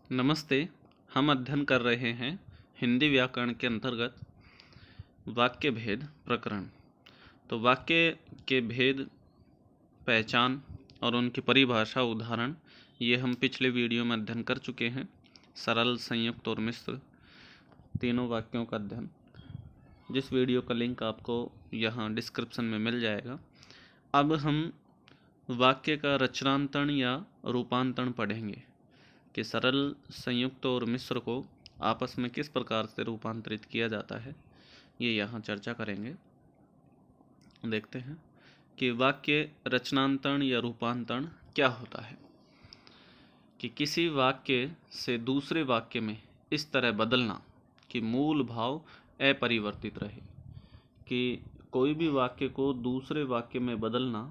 नमस्ते। हम अध्ययन कर रहे हैं हिंदी व्याकरण के अंतर्गत वाक्य भेद प्रकरण। तो वाक्य के भेद, पहचान और उनकी परिभाषा, उदाहरण ये हम पिछले वीडियो में अध्ययन कर चुके हैं। सरल, संयुक्त और मिश्र तीनों वाक्यों का अध्ययन, जिस वीडियो का लिंक आपको यहाँ डिस्क्रिप्शन में मिल जाएगा। अब हम वाक्य का रचनांतरण या रूपांतरण पढ़ेंगे कि सरल, संयुक्त और मिश्र को आपस में किस प्रकार से रूपांतरित किया जाता है, ये यहाँ चर्चा करेंगे। देखते हैं कि वाक्य रचनांतरण या रूपांतरण क्या होता है। कि किसी वाक्य से दूसरे वाक्य में इस तरह बदलना कि मूल भाव अपरिवर्तित रहे। कि कोई भी वाक्य को दूसरे वाक्य में बदलना,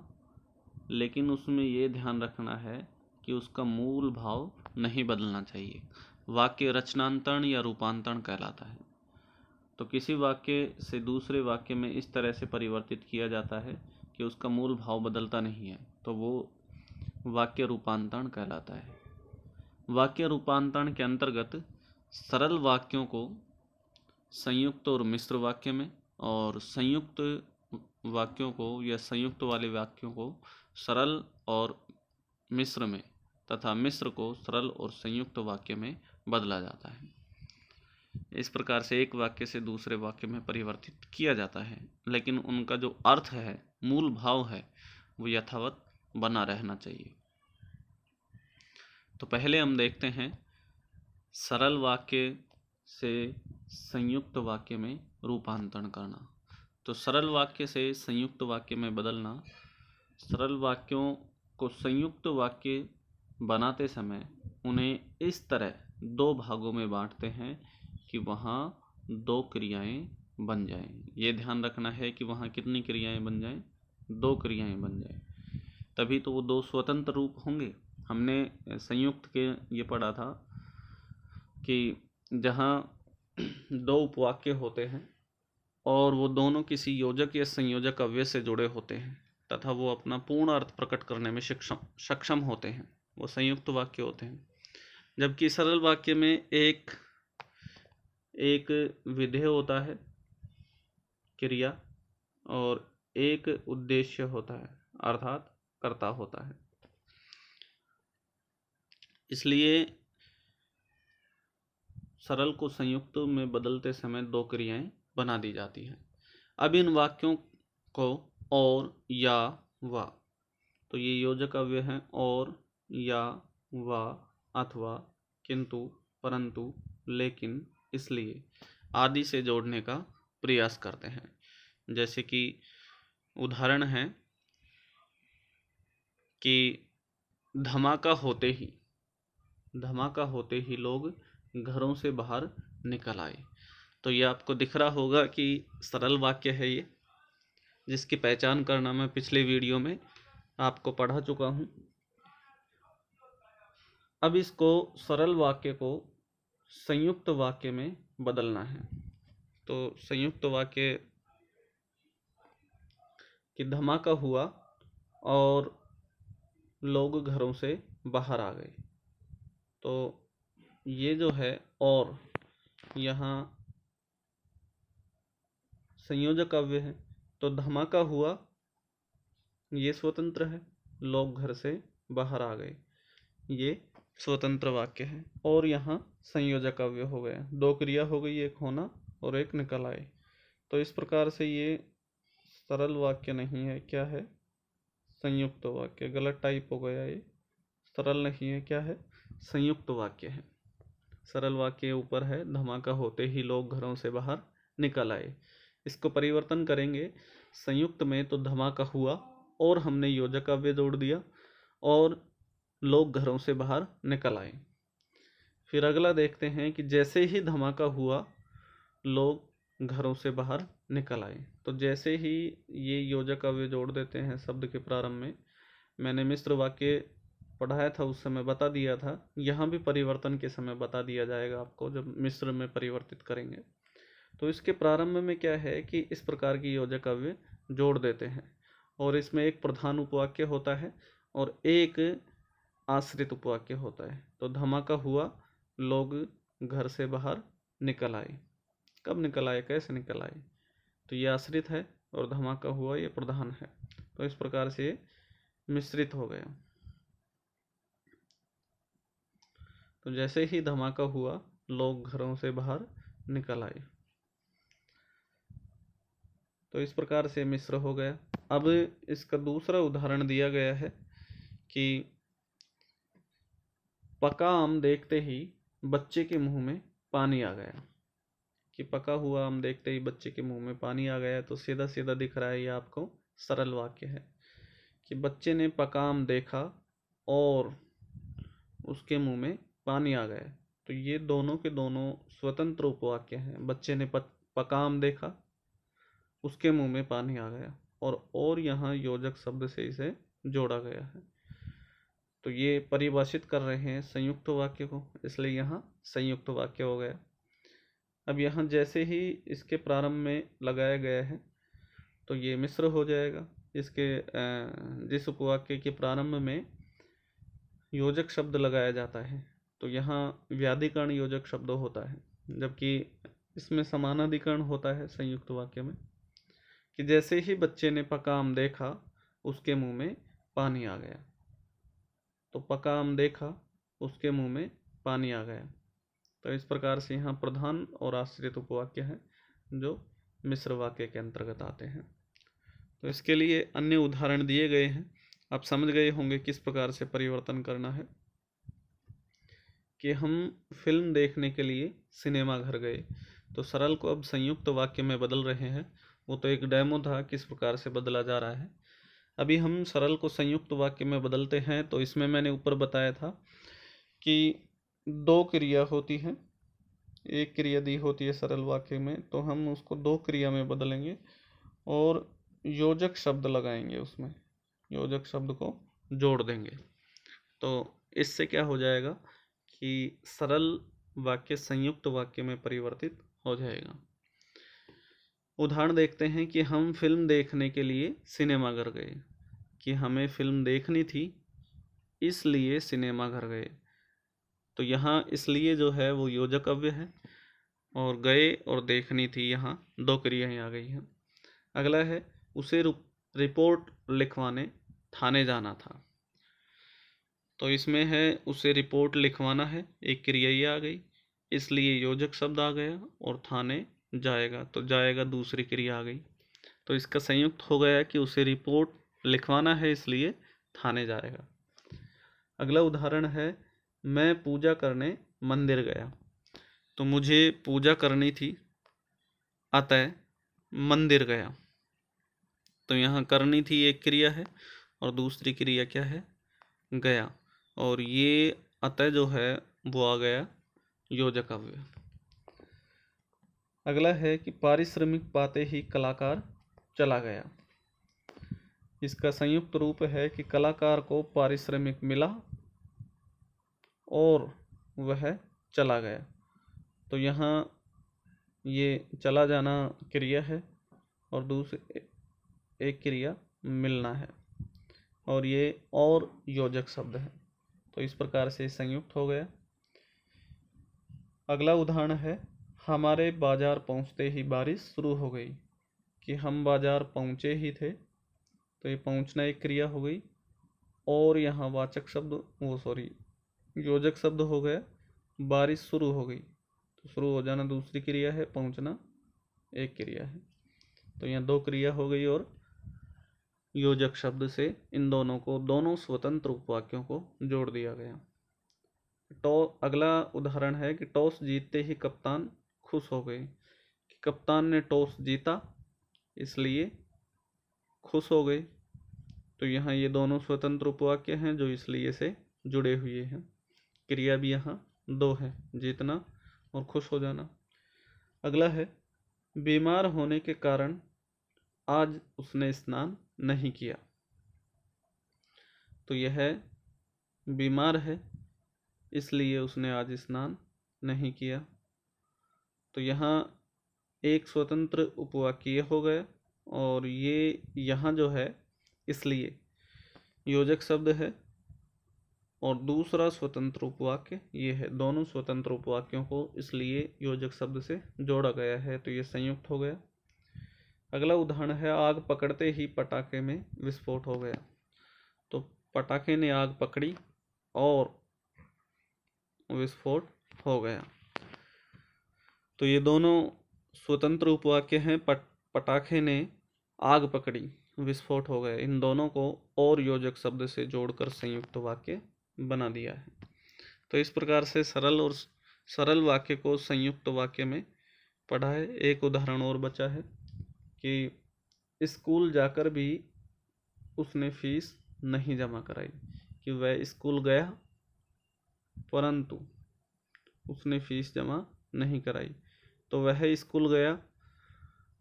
लेकिन उसमें ये ध्यान रखना है कि उसका मूल भाव नहीं बदलना चाहिए। वाक्य रचनांतरण या रूपांतरण कहलाता है। तो किसी वाक्य से दूसरे वाक्य में इस तरह से परिवर्तित किया जाता है कि उसका मूल भाव बदलता नहीं है, तो वो वाक्य रूपांतरण कहलाता है। वाक्य रूपांतरण के अंतर्गत सरल वाक्यों को संयुक्त और मिश्र वाक्य में, और संयुक्त वाक्यों को या संयुक्त वाले वाक्यों को सरल और मिश्र में तथा मिश्र को सरल और संयुक्त वाक्य में बदला जाता है। इस प्रकार से एक वाक्य से दूसरे वाक्य में परिवर्तित किया जाता है, लेकिन उनका जो अर्थ है, मूल भाव है, वो यथावत बना रहना चाहिए। तो पहले हम देखते हैं सरल वाक्य से संयुक्त वाक्य में रूपांतरण करना। तो सरल वाक्य से संयुक्त वाक्य में बदलना, सरल वाक्यों को संयुक्त वाक्य बनाते समय उन्हें इस तरह दो भागों में बांटते हैं कि वहाँ दो क्रियाएं बन जाएं। ये ध्यान रखना है कि वहाँ कितनी क्रियाएं बन जाएं? दो क्रियाएं बन जाएं, तभी तो वो दो स्वतंत्र रूप होंगे। हमने संयुक्त के ये पढ़ा था कि जहाँ दो उपवाक्य होते हैं और वो दोनों किसी योजक या संयोजक अव्यय से जुड़े होते हैं तथा वो अपना पूर्ण अर्थ प्रकट करने में सक्षम होते हैं, वो संयुक्त वाक्य होते हैं। जबकि सरल वाक्य में एक विधेय होता है, क्रिया, और एक उद्देश्य होता है, अर्थात कर्ता होता है। इसलिए सरल को संयुक्त में बदलते समय दो क्रियाएं बना दी जाती हैं। अब इन वाक्यों को और, या, व, तो ये योजक अव्यय हैं। और, या, व, अथवा, किंतु, परंतु, लेकिन, इसलिए आदि से जोड़ने का प्रयास करते हैं। जैसे कि उदाहरण है कि धमाका होते ही लोग घरों से बाहर निकल आए। तो ये आपको दिख रहा होगा कि सरल वाक्य है ये, जिसकी पहचान करना मैं पिछले वीडियो में आपको पढ़ा चुका हूँ। अब इसको, सरल वाक्य को संयुक्त वाक्य में बदलना है। तो संयुक्त वाक्य कि धमाका हुआ और लोग घरों से बाहर आ गए। तो ये जो है, और यहाँ संयोजक अव्यय है, तो धमाका हुआ ये स्वतंत्र है, लोग घर से बाहर आ गए ये स्वतंत्र वाक्य है। और यहाँ संयोजक अव्यय हो गया, दो क्रिया हो गई, एक होना और एक निकल आए। तो इस प्रकार से ये सरल वाक्य नहीं है, क्या है? संयुक्त वाक्य। गलत टाइप हो गया, ये सरल नहीं है, क्या है? संयुक्त वाक्य है। सरल वाक्य ऊपर है, धमाका होते ही लोग घरों से बाहर निकल आए। इसको परिवर्तन करेंगे, संयुक्त में तो धमाका हुआ और हमने योजक अव्यय जोड़ दिया और लोग घरों से बाहर निकल आए। फिर अगला देखते हैं कि जैसे ही धमाका हुआ लोग घरों से बाहर निकल आए। तो जैसे ही ये योजक अव्यय जोड़ देते हैं शब्द के प्रारंभ में। मैंने मिश्र वाक्य पढ़ाया था, उस समय बता दिया था। यहाँ भी परिवर्तन के समय बता दिया जाएगा आपको, जब मिश्र में परिवर्तित करेंगे। तो इसके प्रारंभ में क्या है कि इस प्रकार की योजक अव्यय जोड़ देते हैं, और इसमें एक प्रधान उपवाक्य होता है और एक आश्रित उपवाक्य होता है। तो धमाका हुआ लोग घर से बाहर निकल आए। कब निकल आए, कैसे निकल आए, तो ये आश्रित है और धमाका हुआ ये प्रधान है। तो इस प्रकार से ये मिश्रित हो गया। तो जैसे ही धमाका हुआ लोग घरों से बाहर निकल आए। तो इस प्रकार से मिश्र हो गया। अब इसका दूसरा उदाहरण दिया गया है कि पका आम देखते ही बच्चे के मुंह में पानी आ गया। कि पका हुआ आम देखते ही बच्चे के मुंह में पानी आ गया। तो सीधा सीधा दिख रहा है, ये आपको सरल वाक्य है कि बच्चे ने पका आम देखा और उसके मुंह में पानी आ गया। तो ये दोनों के दोनों स्वतंत्र उपवाक्य हैं। बच्चे ने पका आम देखा, उसके मुंह में पानी आ गया, और यहाँ योजक शब्द से इसे जोड़ा गया है। तो ये परिभाषित कर रहे हैं संयुक्त वाक्य को, इसलिए यहाँ संयुक्त वाक्य हो गया। अब यहाँ जैसे ही इसके प्रारंभ में लगाया गया है तो ये मिश्र हो जाएगा। इसके जिस उपवाक्य के प्रारंभ में योजक शब्द लगाया जाता है तो यहाँ व्याधिकरण योजक शब्द होता है, जबकि इसमें समानाधिकरण होता है संयुक्त वाक्य में। कि जैसे ही बच्चे ने पका आम देखा उसके मुंह में पानी आ गया। तो पका आम देखा, उसके मुंह में पानी आ गया। तो इस प्रकार से यहाँ प्रधान और आश्रित उपवाक्य हैं जो मिश्र वाक्य के अंतर्गत आते हैं। तो इसके लिए अन्य उदाहरण दिए गए हैं। आप समझ गए होंगे किस प्रकार से परिवर्तन करना है। कि हम फिल्म देखने के लिए सिनेमा घर गए, तो सरल को अब संयुक्त वाक्य में बदल रहे हैं। वो तो एक डेमो था किस प्रकार से बदला जा रहा है। अभी हम सरल को संयुक्त वाक्य में बदलते हैं। तो इसमें मैंने ऊपर बताया था कि दो क्रिया होती हैं, एक क्रिया दी होती है सरल वाक्य में, तो हम उसको दो क्रिया में बदलेंगे और योजक शब्द लगाएंगे, उसमें योजक शब्द को जोड़ देंगे। तो इससे क्या हो जाएगा कि सरल वाक्य संयुक्त वाक्य में परिवर्तित हो जाएगा। उदाहरण देखते हैं कि हम फिल्म देखने के लिए सिनेमा घर गए। कि हमें फिल्म देखनी थी इसलिए सिनेमा घर गए। तो यहाँ इसलिए जो है वो योजक अव्यय है, और गए और देखनी थी, यहाँ दो क्रियाएं आ गई हैं। अगला है उसे रिपोर्ट लिखवाने थाने जाना था। तो इसमें है उसे रिपोर्ट लिखवाना है, एक क्रिया ही आ गई, इसलिए योजक शब्द आ गया, और थाने जाएगा तो जाएगा दूसरी क्रिया आ गई। तो इसका संयुक्त हो गया कि उसे रिपोर्ट लिखवाना है इसलिए थाने जाएगा। अगला उदाहरण है मैं पूजा करने मंदिर गया। तो मुझे पूजा करनी थी अतः मंदिर गया। तो यहाँ करनी थी एक क्रिया है और दूसरी क्रिया क्या है, गया, और ये अतः जो है वो आ गया योजक अव्यय। अगला है कि पारिश्रमिक पाते ही कलाकार चला गया। इसका संयुक्त रूप है कि कलाकार को पारिश्रमिक मिला और वह चला गया। तो यहाँ ये चला जाना क्रिया है और दूसरी एक क्रिया मिलना है, और ये और योजक शब्द है। तो इस प्रकार से संयुक्त हो गया। अगला उदाहरण है हमारे बाजार पहुंचते ही बारिश शुरू हो गई। कि हम बाजार पहुंचे ही थे, तो ये पहुंचना एक क्रिया हो गई, और यहाँ वाचक शब्द योजक शब्द हो गया, बारिश शुरू हो गई। तो शुरू हो जाना दूसरी क्रिया है, पहुंचना एक क्रिया है। तो यहाँ दो क्रिया हो गई और योजक शब्द से इन दोनों स्वतंत्र उपवाक्यों को जोड़ दिया गया। अगला उदाहरण है कि टॉस जीतते ही कप्तान खुश हो गए। कि कप्तान ने टॉस जीता इसलिए खुश हो गए। तो यहाँ ये दोनों स्वतंत्र उपवाक्य हैं जो इसलिए से जुड़े हुए हैं। क्रिया भी यहाँ दो है, जीतना और खुश हो जाना। अगला है बीमार होने के कारण आज उसने स्नान नहीं किया। तो यह बीमार है इसलिए उसने आज स्नान नहीं किया। तो यहाँ एक स्वतंत्र उपवाक्य हो गया, और ये यहाँ जो है इसलिए योजक शब्द है, और दूसरा स्वतंत्र उपवाक्य ये है। दोनों स्वतंत्र उपवाक्यों को इसलिए योजक शब्द से जोड़ा गया है, तो ये संयुक्त हो गया। अगला उदाहरण है, आग पकड़ते ही पटाखे में विस्फोट हो गया। तो पटाखे ने आग पकड़ी और विस्फोट हो गया। तो ये दोनों स्वतंत्र उपवाक्य हैं। पटाखे ने आग पकड़ी, विस्फोट हो गया, इन दोनों को और योजक शब्द से जोड़कर संयुक्त वाक्य बना दिया है। तो इस प्रकार से सरल वाक्य को संयुक्त वाक्य में पढ़ा है। एक उदाहरण और बचा है कि स्कूल जाकर भी उसने फीस नहीं जमा कराई। कि वह स्कूल गया परंतु उसने फीस जमा नहीं कराई। तो वह स्कूल गया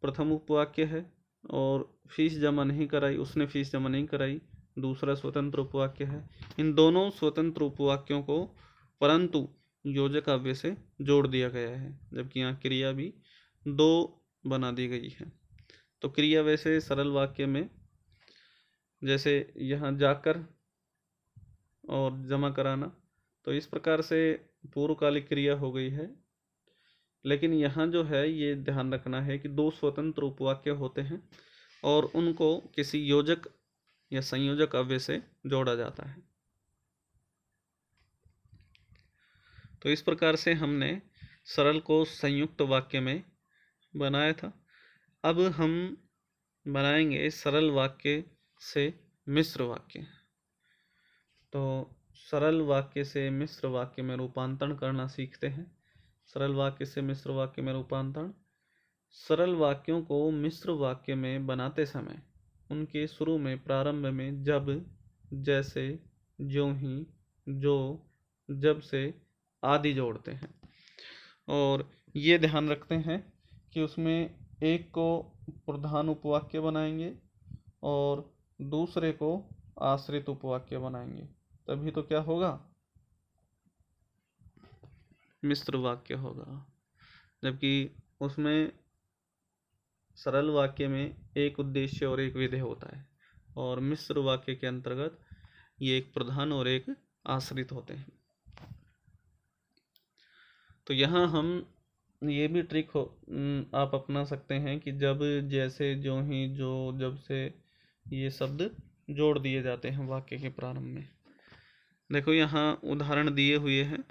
प्रथम उपवाक्य है और फीस जमा नहीं कराई, उसने फीस जमा नहीं कराई दूसरा स्वतंत्र उपवाक्य है। इन दोनों स्वतंत्र उपवाक्यों को परंतु योजक अव्यय से जोड़ दिया गया है, जबकि यहाँ क्रिया भी दो बना दी गई है। तो क्रिया वैसे सरल वाक्य में जैसे यहाँ जाकर और जमा कराना, तो इस प्रकार से पूर्वकालिक क्रिया हो गई है। लेकिन यहाँ जो है ये ध्यान रखना है कि दो स्वतंत्र उपवाक्य होते हैं और उनको किसी योजक या संयोजक अव्यय से जोड़ा जाता है। तो इस प्रकार से हमने सरल को संयुक्त वाक्य में बनाया था। अब हम बनाएंगे सरल वाक्य से मिश्र वाक्य। तो सरल वाक्य से मिश्र वाक्य में रूपांतरण करना सीखते हैं। सरल वाक्य से मिश्र वाक्य में रूपांतरण। सरल वाक्यों को मिश्र वाक्य में बनाते समय उनके शुरू में, प्रारंभ में जब, जैसे, ज्यों ही, जो, जब से आदि जोड़ते हैं और ये ध्यान रखते हैं कि उसमें एक को प्रधान उपवाक्य बनाएंगे और दूसरे को आश्रित उपवाक्य बनाएंगे, तभी तो क्या होगा, मिश्र वाक्य होगा। जबकि उसमें सरल वाक्य में एक उद्देश्य और एक विधेय होता है और मिश्र वाक्य के अंतर्गत ये एक प्रधान और एक आश्रित होते हैं। तो यहाँ हम ये भी ट्रिक आप अपना सकते हैं कि जब, जैसे, ज्यों ही, जो, जब से ये शब्द जोड़ दिए जाते हैं वाक्य के प्रारंभ में। देखो यहाँ उदाहरण दिए हुए हैं।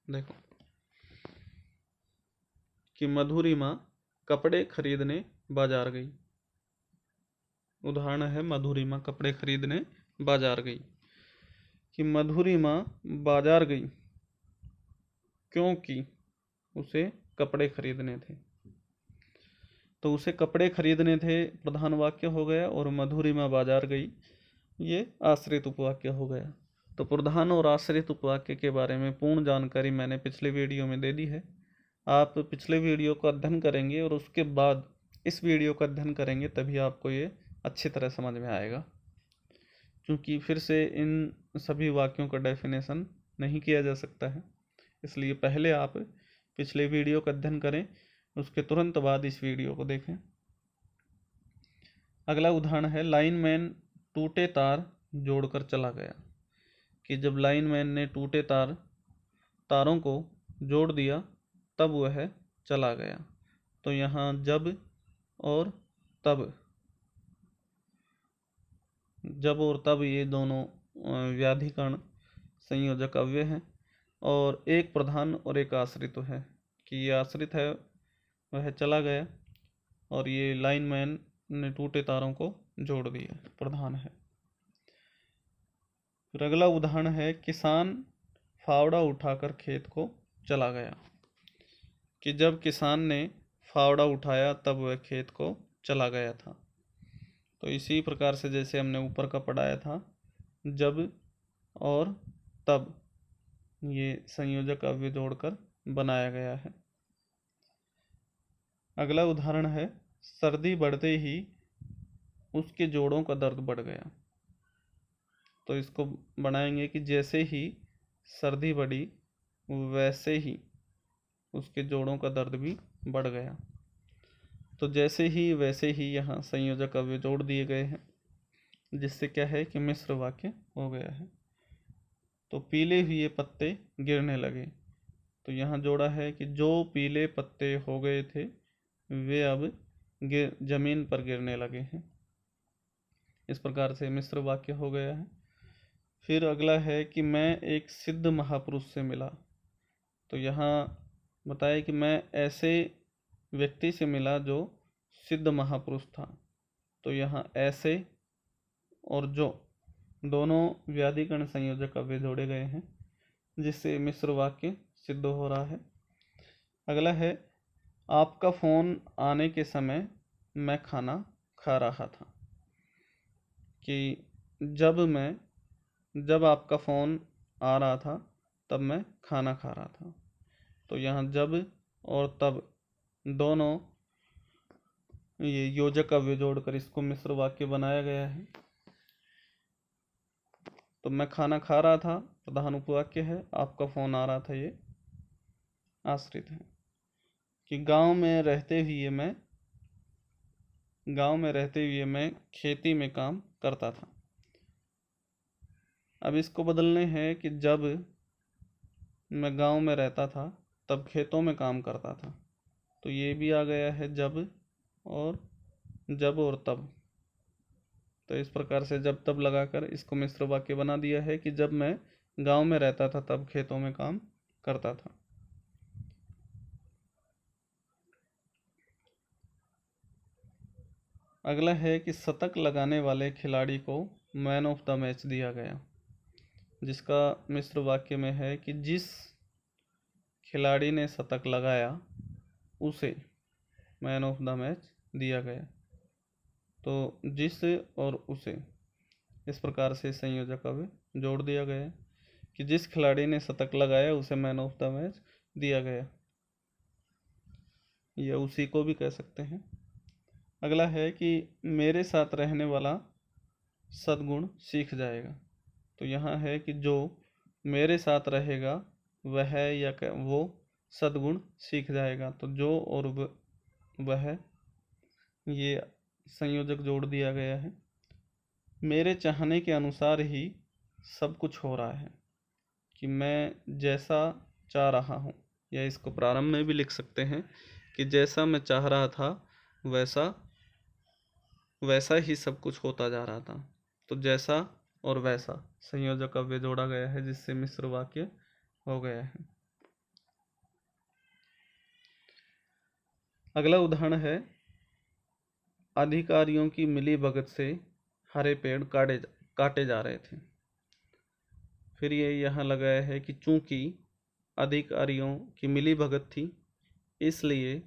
देखो कि मधुरिमा कपड़े खरीदने बाजार गई। उदाहरण है, मधुरिमा कपड़े खरीदने बाजार गई। कि मधुरिमा बाजार गई क्योंकि उसे कपड़े खरीदने थे। तो उसे कपड़े खरीदने थे प्रधान वाक्य हो गया और मधुरिमा बाजार गई ये आश्रित उपवाक्य हो गया। तो प्रधान और आश्रित उपवाक्य के बारे में पूर्ण जानकारी मैंने पिछले वीडियो में दे दी है। आप पिछले वीडियो का अध्ययन करेंगे और उसके बाद इस वीडियो का अध्ययन करेंगे, तभी आपको ये अच्छी तरह समझ में आएगा। क्योंकि फिर से इन सभी वाक्यों का डेफिनेशन नहीं किया जा सकता है, इसलिए पहले आप पिछले वीडियो का अध्ययन करें, उसके तुरंत बाद इस वीडियो को देखें। अगला उदाहरण है, लाइनमैन टूटे तार जोड़कर चला गया। कि जब लाइनमैन ने टूटे तारों को जोड़ दिया तब वह चला गया। तो यहाँ जब और तब ये दोनों व्याधिकरण संयोजक अव्यय हैं और एक प्रधान और एक आश्रित है। कि ये आश्रित है, वह चला गया, और ये लाइनमैन ने टूटे तारों को जोड़ दिया, प्रधान है। फिर अगला उदाहरण है, किसान फावड़ा उठाकर खेत को चला गया। कि जब किसान ने फावड़ा उठाया तब वह खेत को चला गया था। तो इसी प्रकार से जैसे हमने ऊपर का पढ़ाया था, जब और तब ये संयोजक अव्यय जोड़कर बनाया गया है। अगला उदाहरण है, सर्दी बढ़ते ही उसके जोड़ों का दर्द बढ़ गया। तो इसको बनाएंगे कि जैसे ही सर्दी बढ़ी वैसे ही उसके जोड़ों का दर्द भी बढ़ गया। तो जैसे ही वैसे ही यहाँ संयोजक अव्यय जोड़ दिए गए हैं, जिससे क्या है कि मिश्र वाक्य हो गया है। तो पीले हुए पत्ते गिरने लगे, तो यहाँ जोड़ा है कि जो पीले पत्ते हो गए थे वे अब जमीन पर गिरने लगे हैं। इस प्रकार से मिश्र वाक्य हो गया है। फिर अगला है कि मैं एक सिद्ध महापुरुष से मिला। तो यहाँ बताया कि मैं ऐसे व्यक्ति से मिला जो सिद्ध महापुरुष था। तो यहाँ ऐसे और जो दोनों व्याधिकरण संयोजक अव्यय जोड़े गए हैं, जिससे मिश्र वाक्य सिद्ध हो रहा है। अगला है आपका फ़ोन आने के समय मैं खाना खा रहा था। कि जब आपका फ़ोन आ रहा था तब मैं खाना खा रहा था। तो यहाँ जब और तब दोनों ये योजक अव्यय जोड़कर इसको मिश्र वाक्य बनाया गया है। तो मैं खाना खा रहा था प्रधान उपवाक्य है, आपका फ़ोन आ रहा था ये आश्रित है। कि गांव में रहते हुए मैं खेती में काम करता था। अब इसको बदलने हैं कि जब मैं गांव में रहता था तब खेतों में काम करता था। तो ये भी आ गया है जब और तब। तो इस प्रकार से जब तब लगाकर इसको मिश्र वाक्य बना दिया है कि जब मैं गांव में रहता था तब खेतों में काम करता था। अगला है कि शतक लगाने वाले खिलाड़ी को मैन ऑफ द मैच दिया गया, जिसका मिश्र वाक्य में है कि जिस खिलाड़ी ने शतक लगाया उसे मैन ऑफ द मैच दिया गया। तो जिस और उसे, इस प्रकार से संयोजक अव्यय जोड़ दिया गया कि जिस खिलाड़ी ने शतक लगाया उसे मैन ऑफ द मैच दिया गया, या उसी को भी कह सकते हैं। अगला है कि मेरे साथ रहने वाला सद्गुण सीख जाएगा। तो यहाँ है कि जो मेरे साथ रहेगा वह या वो सद्गुण सीख जाएगा। तो जो और वह, ये संयोजक जोड़ दिया गया है। मेरे चाहने के अनुसार ही सब कुछ हो रहा है, कि मैं जैसा चाह रहा हूँ, या इसको प्रारंभ में भी लिख सकते हैं कि जैसा मैं चाह रहा था वैसा ही सब कुछ होता जा रहा था। तो जैसा और वैसा संयोजक अव्यय जोड़ा गया है, जिससे मिश्र वाक्य हो गया है। अगला उदाहरण है अधिकारियों की मिलीभगत से हरे पेड़ काटे जा रहे थे। फिर ये यहाँ लगाया है कि चूंकि अधिकारियों की मिलीभगत थी इसलिए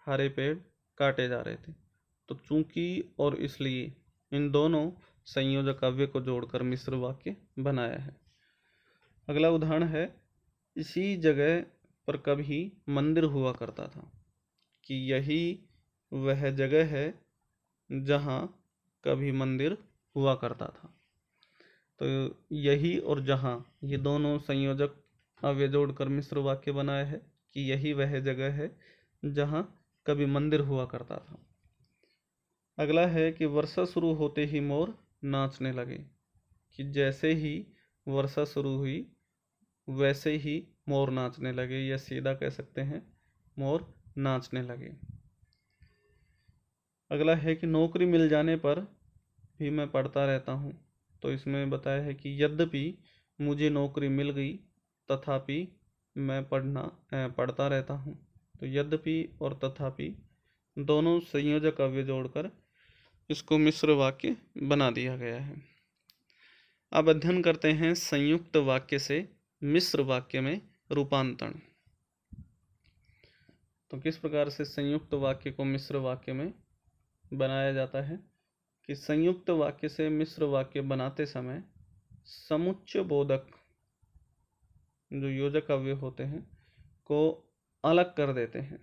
हरे पेड़ काटे जा रहे थे। तो चूंकि और इसलिए इन दोनों संयोजक अव्यय को जोड़कर मिश्र वाक्य बनाया है। अगला उदाहरण है इसी जगह पर कभी मंदिर हुआ करता था, कि यही वह जगह है जहाँ कभी मंदिर हुआ करता था। तो यही और जहाँ, ये दोनों संयोजक अव्यय जोड़कर मिश्र वाक्य बनाया है कि यही वह जगह है जहाँ कभी मंदिर हुआ करता था। अगला है कि वर्षा शुरू होते ही मोर नाचने लगे, कि जैसे ही वर्षा शुरू हुई वैसे ही मोर नाचने लगे, या सीधा कह सकते हैं मोर नाचने लगे। अगला है कि नौकरी मिल जाने पर भी मैं पढ़ता रहता हूँ। तो इसमें बताया है कि यद्यपि मुझे नौकरी मिल गई तथापि मैं पढ़ता रहता हूँ। तो यद्यपि और तथापि दोनों संयोजक अव्यय जोड़कर इसको मिश्र वाक्य बना दिया गया है। अब अध्ययन करते हैं संयुक्त वाक्य से मिश्र वाक्य में रूपांतरण। तो किस प्रकार से संयुक्त वाक्य को मिश्र वाक्य में बनाया जाता है, कि संयुक्त वाक्य से मिश्र वाक्य बनाते समय समुच्चय बोधक जो योजक अव्यय होते हैं को अलग कर देते हैं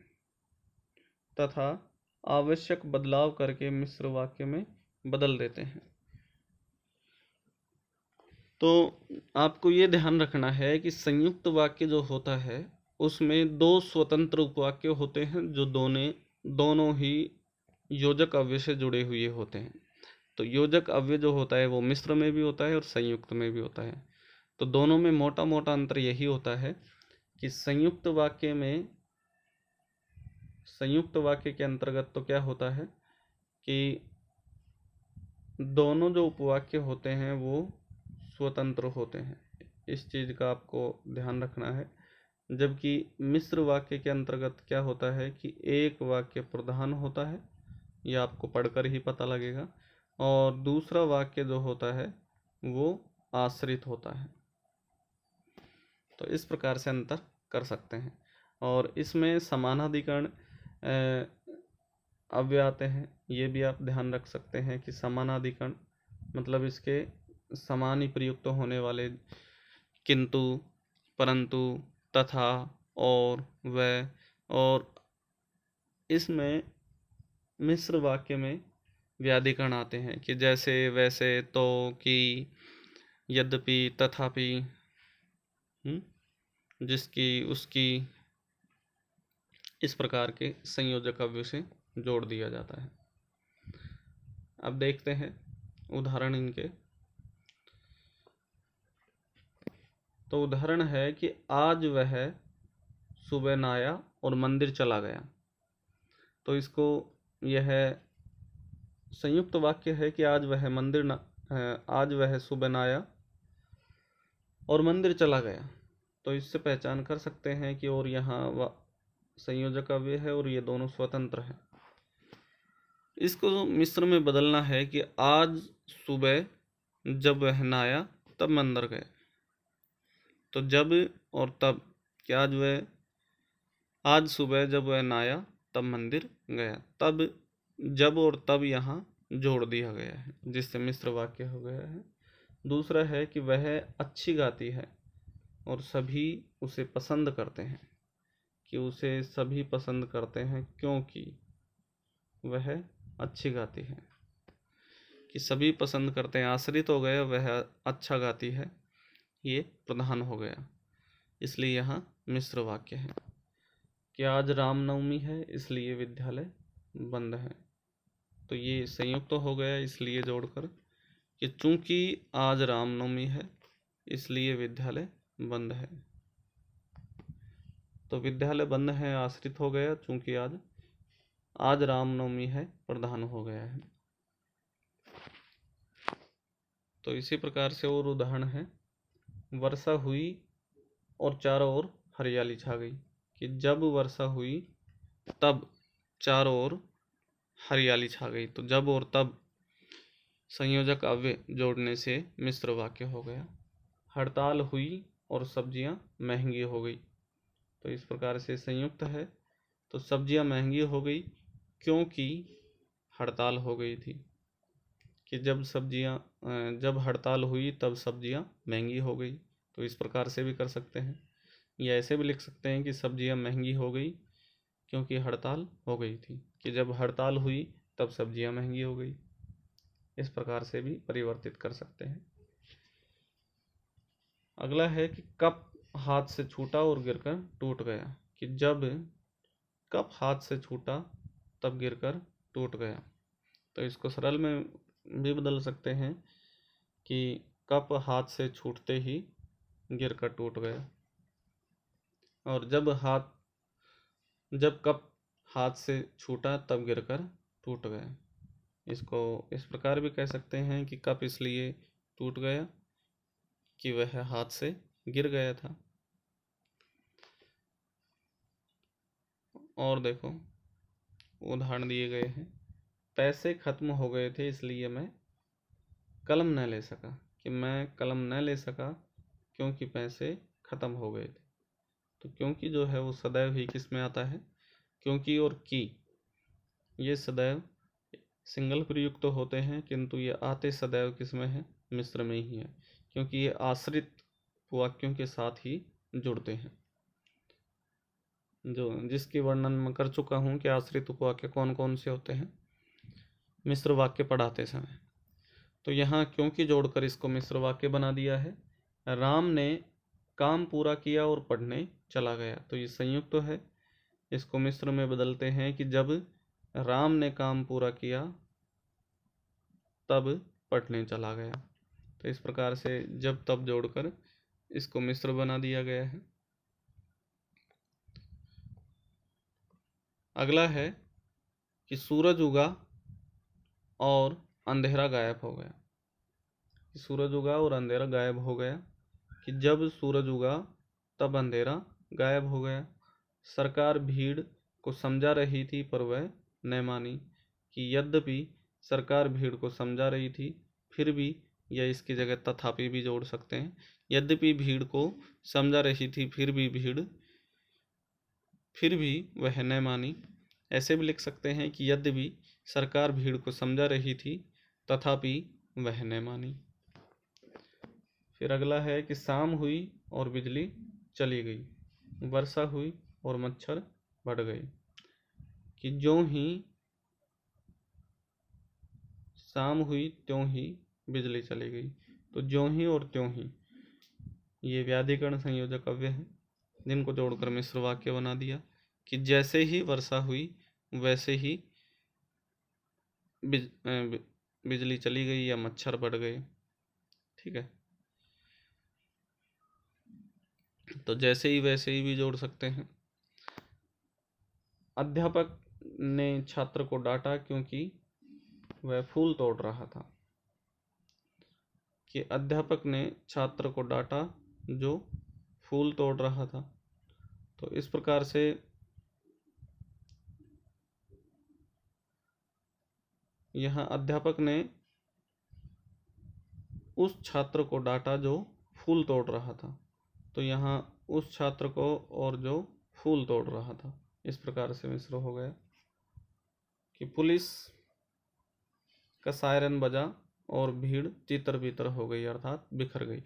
तथा आवश्यक बदलाव करके मिश्र वाक्य में बदल देते हैं। तो आपको ये ध्यान रखना है कि संयुक्त वाक्य जो होता है उसमें दो स्वतंत्र उपवाक्य होते हैं जो दोनों ही योजक अव्यय से जुड़े हुए होते हैं। तो योजक अव्यय जो होता है वो मिश्र में भी होता है और संयुक्त में भी होता है। तो दोनों में मोटा मोटा अंतर यही होता है कि संयुक्त वाक्य के अंतर्गत तो क्या होता है कि दोनों जो उपवाक्य होते हैं वो स्वतंत्र होते हैं। इस चीज़ का आपको ध्यान रखना है। जबकि मिश्र वाक्य के अंतर्गत क्या होता है कि एक वाक्य प्रधान होता है, यह आपको पढ़कर ही पता लगेगा, और दूसरा वाक्य जो होता है वो आश्रित होता है। तो इस प्रकार से अंतर कर सकते हैं। और इसमें समानाधिकरण अव्यय आते हैं, ये भी आप ध्यान रख सकते हैं कि समानाधिकरण मतलब इसके समान ही प्रयुक्त होने वाले किंतु, परंतु, तथा, और, वह, और इसमें मिश्र वाक्य में व्याधिकरण आते हैं कि जैसे, वैसे, तो, कि, यद्यपि, तथापि, जिसकी, उसकी, इस प्रकार के संयोजक अव्यय से जोड़ दिया जाता है। अब देखते हैं उदाहरण इनके। तो उदाहरण है कि आज वह सुबह नहाया और मंदिर चला गया। तो इसको यह संयुक्त वाक्य है कि आज वह सुबह नहाया और मंदिर चला गया। तो इससे पहचान कर सकते हैं कि और यहाँ संयोजक अव्यय है और ये दोनों स्वतंत्र हैं। इसको मिश्र में बदलना है कि आज सुबह जब वह नहाया तब मंदिर गए। तो जब और तब कि आज सुबह जब वह नहाया तब मंदिर गया, तब, जब और तब यहाँ जोड़ दिया गया है, जिससे मिश्र वाक्य हो गया है। दूसरा है कि वह अच्छी गाती है और सभी उसे पसंद करते हैं, कि उसे सभी पसंद करते हैं क्योंकि वह अच्छी गाती है, कि सभी पसंद करते हैं आश्रित हो गया, वह अच्छा गाती है ये प्रधान हो गया, इसलिए यहाँ मिश्र वाक्य है। कि आज रामनवमी है इसलिए विद्यालय बंद है, तो ये संयुक्त तो हो गया इसलिए जोड़कर कि चूंकि आज रामनवमी है इसलिए विद्यालय बंद है। तो विद्यालय बंद है आश्रित हो गया, चूंकि आज रामनवमी है प्रधान हो गया है। तो इसी प्रकार से और उदाहरण है, वर्षा हुई और चारों ओर हरियाली छा गई। कि जब वर्षा हुई तब चारों ओर हरियाली छा गई। तो जब और तब संयोजक अव्यय जोड़ने से मिश्र वाक्य हो गया। हड़ताल हुई और सब्जियां महंगी हो गई। तो इस प्रकार से संयुक्त है, तो सब्जियां महंगी हो गई क्योंकि हड़ताल हो गई थी। कि जब हड़ताल हुई तब सब्जियां महंगी हो गई। तो इस प्रकार से भी कर सकते हैं, या ऐसे भी लिख सकते हैं कि सब्जियां महंगी हो गई क्योंकि हड़ताल हो गई थी। कि जब हड़ताल हुई तब सब्जियां महंगी हो गई। इस प्रकार से भी परिवर्तित कर सकते हैं। अगला है कि कप हाथ से छूटा और गिरकर टूट गया। कि जब कप हाथ से छूटा तब गिरकर टूट गया। तो इसको सरल में भी बदल सकते हैं कि कप हाथ से छूटते ही गिरकर टूट गया। और जब कप हाथ से छूटा तब गिरकर टूट गया। इसको इस प्रकार भी कह सकते हैं कि कप इसलिए टूट गया कि वह हाथ से गिर गया था। और देखो उदाहरण दिए गए हैं, पैसे खत्म हो गए थे इसलिए मैं कलम न ले सका। कि मैं कलम न ले सका क्योंकि पैसे खत्म हो गए थे। तो क्योंकि जो है वो सदैव ही किस में आता है, क्योंकि और की ये सदैव सिंगल प्रयुक्त तो होते हैं, किंतु ये आते सदैव किस में है, मिश्र में ही है, क्योंकि ये आश्रित वाक्यों के साथ ही जुड़ते हैं। जो जिसकी वर्णन मैं कर चुका हूँ कि आश्रित उपवाक्य कौन कौन से होते हैं मिश्र वाक्य पढ़ाते समय। तो यहाँ क्योंकि जोड़कर इसको मिश्र वाक्य बना दिया है। राम ने काम पूरा किया और पढ़ने चला गया। तो ये संयुक्त तो है, इसको मिश्र में बदलते हैं कि जब राम ने काम पूरा किया तब पटने चला गया। तो इस प्रकार से जब तब जोड़कर इसको मिश्र बना दिया गया है। अगला है कि सूरज उगा और अंधेरा गायब हो गया। सूरज उगा और अंधेरा गायब हो गया कि जब सूरज उगा तब अंधेरा गायब हो गया। सरकार भीड़ को समझा रही थी पर वह न मानी। कि यद्यपि सरकार भीड़ को समझा रही थी फिर भी, या इसकी जगह तथापि भी जोड़ सकते हैं। यद्यपि भीड़ को समझा रही थी फिर भी वह न मानी। ऐसे भी लिख सकते हैं कि यद्यपि सरकार भीड़ को समझा रही थी तथापि वह न मानी। फिर अगला है कि शाम हुई और बिजली चली गई, वर्षा हुई और मच्छर बढ़ गए। कि ज्यों ही शाम हुई त्यों ही बिजली चली गई। तो ज्यों ही और त्यों ही ये व्याधिकरण संयोजक अव्यय हैं जिनको जोड़कर मिश्र वाक्य बना दिया। कि जैसे ही वर्षा हुई वैसे ही बिजली चली गई या मच्छर बढ़ गए। ठीक है, तो जैसे ही वैसे ही भी जोड़ सकते हैं। अध्यापक ने छात्र को डांटा क्योंकि वह फूल तोड़ रहा था। कि अध्यापक ने छात्र को डांटा जो फूल तोड़ रहा था। तो इस प्रकार से यहाँ अध्यापक ने उस छात्र को डांटा जो फूल तोड़ रहा था। तो यहाँ उस छात्र को और जो फूल तोड़ रहा था, इस प्रकार से मिश्र हो गया। कि पुलिस का सायरन बजा और भीड़ तितर बितर हो गई अर्थात बिखर गई।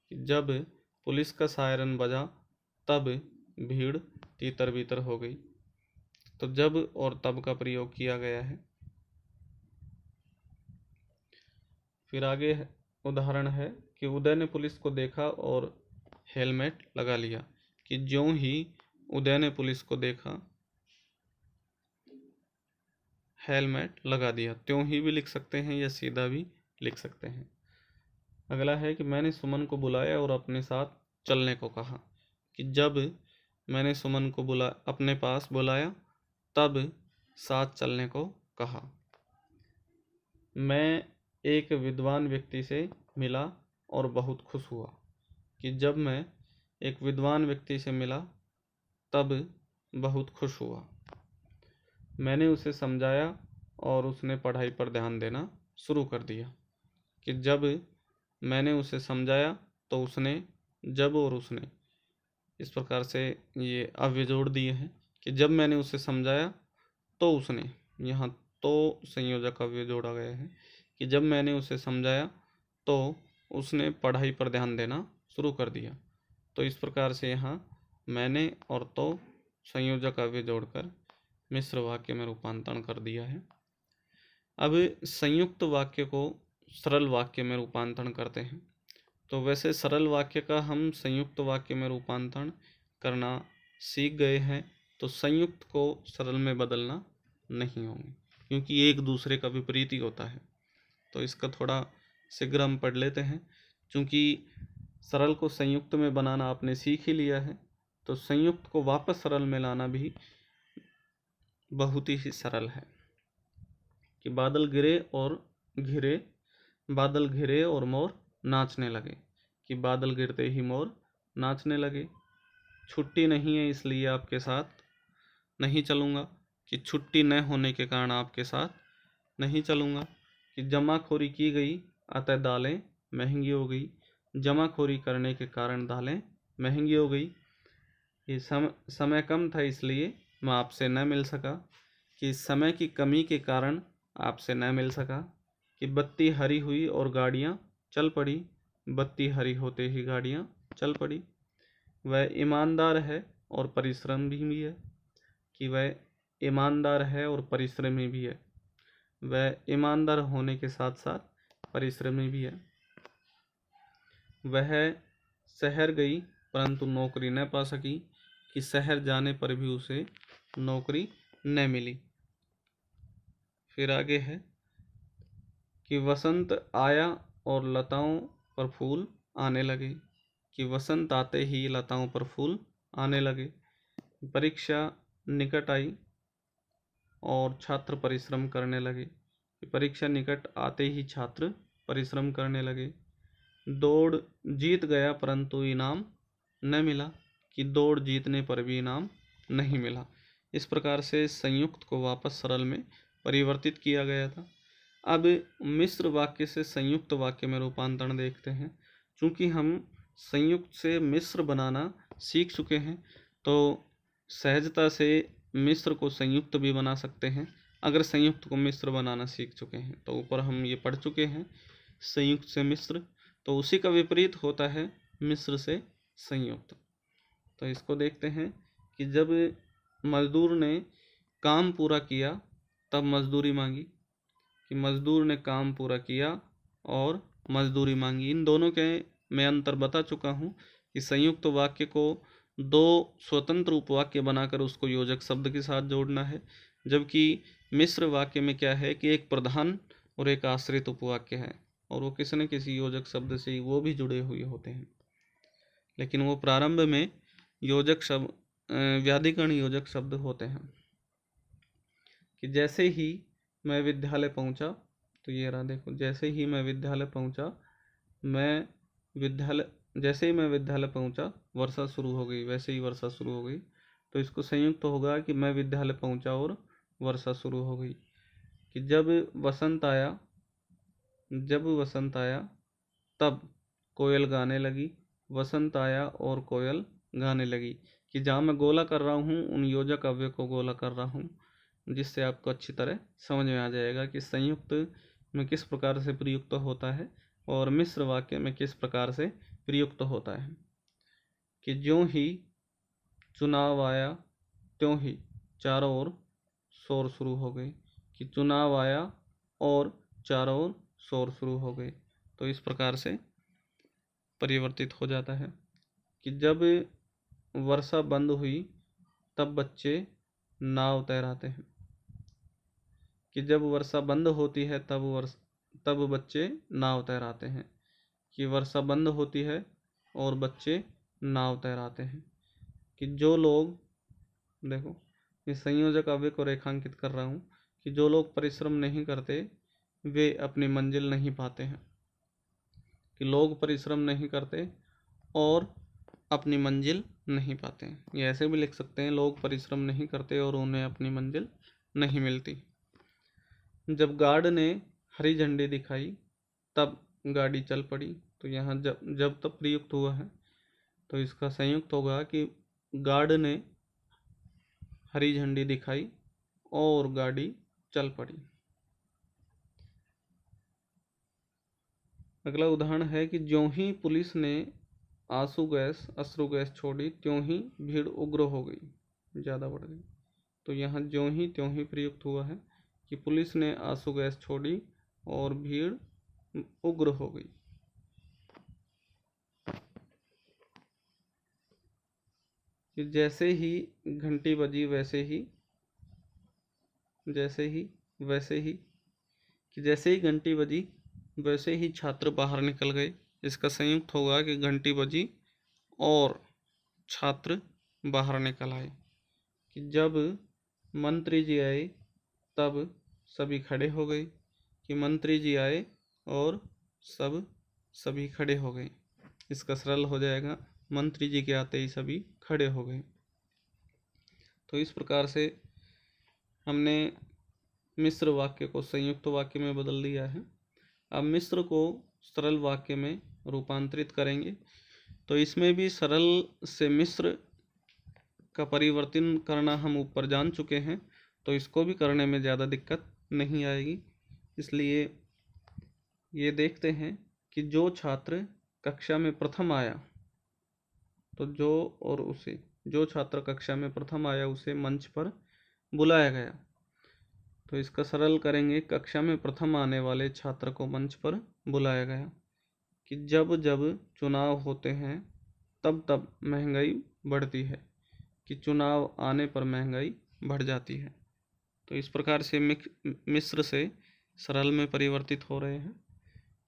कि जब पुलिस का सायरन बजा तब भीड़ तितर बितर हो गई। तो जब और तब का प्रयोग किया गया है। फिर आगे उदाहरण है कि उदय ने पुलिस को देखा और हेलमेट लगा लिया। कि ज्यों ही उदय ने पुलिस को देखा हेलमेट लगा दिया। त्यों ही भी लिख सकते हैं या सीधा भी लिख सकते हैं। अगला है कि मैंने सुमन को बुलाया और अपने साथ चलने को कहा। कि जब मैंने सुमन को अपने पास बुलाया तब साथ चलने को कहा। मैं एक विद्वान व्यक्ति से मिला और बहुत खुश हुआ। कि जब मैं एक विद्वान व्यक्ति से मिला तब बहुत खुश हुआ। मैंने उसे समझाया और उसने पढ़ाई पर ध्यान देना शुरू कर दिया। कि जब मैंने उसे समझाया तो उसने, जब और उसने, इस प्रकार से ये अव्यय जोड़ दिए हैं। कि जब मैंने उसे समझाया तो उसने, यहाँ तो संयोजक अव्यय जोड़ा गया है। कि जब मैंने उसे समझाया तो उसने पढ़ाई पर ध्यान देना शुरू कर दिया। तो इस प्रकार से यहाँ मैंने और तो संयोजक अव्यय जोड़कर मिश्र वाक्य में रूपांतरण कर दिया है। अब संयुक्त वाक्य को सरल वाक्य में रूपांतरण करते हैं। तो वैसे सरल वाक्य का हम संयुक्त वाक्य में रूपांतरण करना सीख गए हैं, तो संयुक्त को सरल में बदलना नहीं होंगे क्योंकि एक दूसरे का विपरीत ही होता है। तो इसका थोड़ा शीघ्र हम पढ़ लेते हैं। चूँकि सरल को संयुक्त में बनाना आपने सीख ही लिया है, तो संयुक्त को वापस सरल में लाना भी बहुत ही सरल है। कि बादल घिरे और मोर नाचने लगे। कि बादल गिरते ही मोर नाचने लगे। छुट्टी नहीं है इसलिए आपके साथ नहीं चलूँगा। कि छुट्टी न होने के कारण आपके साथ नहीं चलूँगा। कि जमाखोरी की गई अतः दालें महंगी हो गई। जमाखोरी करने के कारण दालें महंगी हो गई। कि समय कम था इसलिए मैं आपसे न मिल सका। कि समय की कमी के कारण आपसे न मिल सका। कि बत्ती हरी हुई और गाड़ियाँ चल पड़ी। बत्ती हरी होते ही गाड़ियाँ चल पड़ी। वह ईमानदार है और परिश्रमी भी है। कि वह ईमानदार है और परिश्रमी भी है। वह ईमानदार होने के साथ साथ परिश्रमी भी है। वह शहर गई परंतु नौकरी न पा सकी। कि शहर जाने पर भी उसे नौकरी न मिली। फिर आगे है कि वसंत आया और लताओं पर फूल आने लगे, कि वसंत आते ही लताओं पर फूल आने लगे। परीक्षा निकट आई और छात्र परिश्रम करने लगे, कि परीक्षा निकट आते ही छात्र परिश्रम करने लगे। दौड़ जीत गया परंतु इनाम न मिला, कि दौड़ जीतने पर भी इनाम नहीं मिला। इस प्रकार से संयुक्त को वापस सरल में परिवर्तित किया गया था। अब मिश्र वाक्य से संयुक्त वाक्य में रूपांतरण देखते हैं। चूंकि हम संयुक्त से मिश्र बनाना सीख चुके हैं तो सहजता से मिश्र को संयुक्त भी बना सकते हैं। अगर संयुक्त को मिश्र बनाना सीख चुके हैं तो ऊपर हम ये पढ़ चुके हैं संयुक्त से मिश्र, तो उसी का विपरीत होता है मिश्र से संयुक्त। तो इसको देखते हैं कि जब मजदूर ने काम पूरा किया तब मजदूरी मांगी, कि मजदूर ने काम पूरा किया और मजदूरी मांगी। इन दोनों के मैं अंतर बता चुका हूँ कि संयुक्त वाक्य को दो स्वतंत्र उपवाक्य बनाकर उसको योजक शब्द के साथ जोड़ना है, जबकि मिश्र वाक्य में क्या है कि एक प्रधान और एक आश्रित उपवाक्य है और वो किसी न किसी योजक शब्द से वो भी जुड़े हुए होते हैं, लेकिन वो प्रारंभ में योजक शब्द व्याधिकरण योजक शब्द होते हैं। कि जैसे ही मैं विद्यालय पहुंचा, तो ये रहा देखो, जैसे ही मैं विद्यालय पहुंचा, जैसे ही मैं विद्यालय पहुंचा वर्षा शुरू हो गई, वैसे ही वर्षा शुरू हो गई। तो इसको संयुक्त तो होगा कि मैं विद्यालय पहुंचा और वर्षा शुरू हो गई। कि जब वसंत आया तब कोयल गाने लगी, वसंत आया और कोयल गाने लगी। कि जहाँ मैं गोला कर रहा हूँ उन योजक अव्यय को गोला कर रहा हूँ, जिससे आपको अच्छी तरह समझ में आ जाएगा कि संयुक्त में किस प्रकार से प्रयुक्त होता है और मिश्र वाक्य में किस प्रकार से प्रयुक्त होता है। कि ज्यों ही चुनाव आया त्यों ही चारों ओर शोर शुरू हो गई, कि चुनाव आया और चारों ओर शोर शुरू हो गए। तो इस प्रकार से परिवर्तित हो जाता है। कि जब वर्षा बंद हुई तब बच्चे नाव तैराते हैं, कि जब वर्षा बंद होती है तब बच्चे नाव तैराते हैं। कि वर्षा बंद होती है और बच्चे नाव तैराते हैं। कि जो लोग, देखो इस संयोजक अव्यय को रेखांकित कर रहा हूँ, कि जो लोग परिश्रम नहीं करते वे अपनी मंजिल नहीं पाते हैं। कि लोग परिश्रम नहीं करते और अपनी मंजिल नहीं पाते हैं। ये ऐसे भी लिख सकते हैं, लोग परिश्रम नहीं करते और उन्हें अपनी मंजिल नहीं मिलती। जब गार्ड ने हरी झंडी दिखाई तब गाड़ी चल पड़ी। तो यहाँ जब तब प्रयुक्त हुआ है, तो इसका संयुक्त होगा कि गार्ड ने हरी झंडी दिखाई और गाड़ी चल पड़ी। अगला उदाहरण है कि ज्यों ही पुलिस ने अश्रु गैस छोड़ी त्यों ही भीड़ उग्र हो गई, ज़्यादा बढ़ गई। तो यहाँ ज्यों ही त्यों ही प्रयुक्त हुआ है कि पुलिस ने आंसू गैस छोड़ी और भीड़ उग्र हो गई। कि जैसे ही घंटी बजी वैसे ही कि जैसे ही घंटी बजी वैसे ही छात्र बाहर निकल गए। इसका संयुक्त होगा कि घंटी बजी और छात्र बाहर निकल आए। कि जब मंत्री जी आए तब सभी खड़े हो गए, कि मंत्री जी आए और सभी खड़े हो गए। इसका सरल हो जाएगा, मंत्री जी के आते ही सभी खड़े हो गए। तो इस प्रकार से हमने मिश्र वाक्य को संयुक्त वाक्य में बदल दिया है। अब मिश्र को सरल वाक्य में रूपांतरित करेंगे। तो इसमें भी सरल से मिश्र का परिवर्तन करना हम ऊपर जान चुके हैं, तो इसको भी करने में ज़्यादा दिक्कत नहीं आएगी। इसलिए ये देखते हैं कि जो छात्र कक्षा में प्रथम आया, तो जो छात्र कक्षा में प्रथम आया उसे मंच पर बुलाया गया। तो इसका सरल करेंगे, कक्षा में प्रथम आने वाले छात्र को मंच पर बुलाया गया। कि जब जब चुनाव होते हैं तब तब महंगाई बढ़ती है, कि चुनाव आने पर महंगाई बढ़ जाती है। तो इस प्रकार से मिस्र से सरल में परिवर्तित हो रहे हैं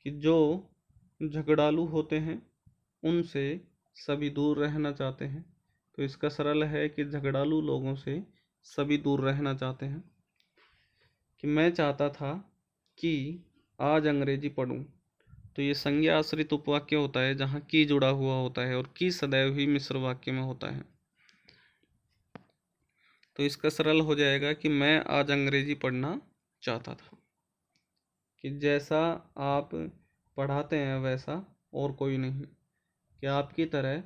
कि जो झगड़ालू होते हैं उनसे सभी दूर रहना चाहते हैं। तो इसका सरल है कि झगड़ालू लोगों से सभी दूर रहना चाहते हैं। कि मैं चाहता था कि आज अंग्रेजी पढ़ूं। तो ये संज्ञा आश्रित उपवाक्य होता है जहाँ की जुड़ा हुआ होता है और की सदैव ही मिश्र वाक्य में होता है। तो इसका सरल हो जाएगा कि मैं आज अंग्रेजी पढ़ना चाहता था। कि जैसा आप पढ़ाते हैं वैसा और कोई नहीं, कि आपकी तरह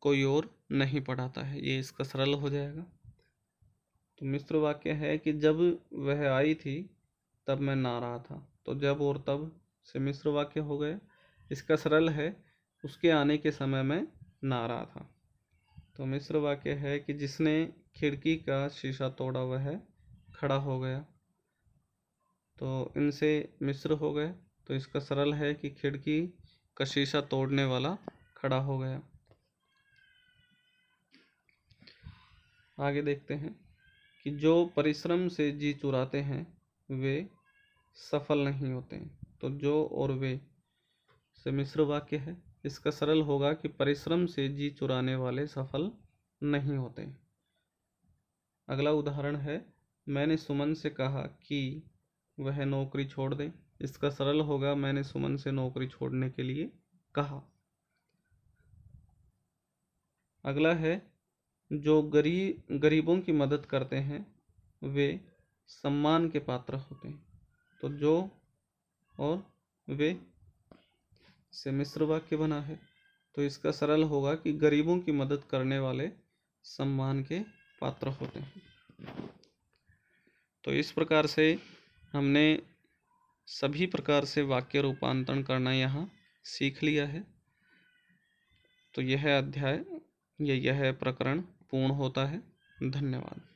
कोई और नहीं पढ़ाता है, ये इसका सरल हो जाएगा। तो मिश्र वाक्य है कि जब वह आई थी तब मैं ना रहा था। तो जब और तब से मिश्र वाक्य हो गए। इसका सरल है उसके आने के समय में ना रहा था। तो मिश्र वाक्य है कि जिसने खिड़की का शीशा तोड़ा वह खड़ा हो गया। तो इनसे मिश्र हो गए। तो इसका सरल है कि खिड़की का शीशा तोड़ने वाला खड़ा हो गया। आगे देखते हैं कि जो परिश्रम से जी चुराते हैं वे सफल नहीं होते। तो जो और वे से मिश्र वाक्य है। इसका सरल होगा कि परिश्रम से जी चुराने वाले सफल नहीं होते। अगला उदाहरण है, मैंने सुमन से कहा कि वह नौकरी छोड़ दे। इसका सरल होगा, मैंने सुमन से नौकरी छोड़ने के लिए कहा। अगला है, जो गरीबों की मदद करते हैं वे सम्मान के पात्र होते हैं। तो जो और वे से मिश्र वाक्य बना है। तो इसका सरल होगा कि गरीबों की मदद करने वाले सम्मान के पात्र होते हैं। तो इस प्रकार से हमने सभी प्रकार से वाक्य रूपांतरण करना यहाँ सीख लिया है। तो यह अध्याय यह प्रकरण पूर्ण होता है। धन्यवाद।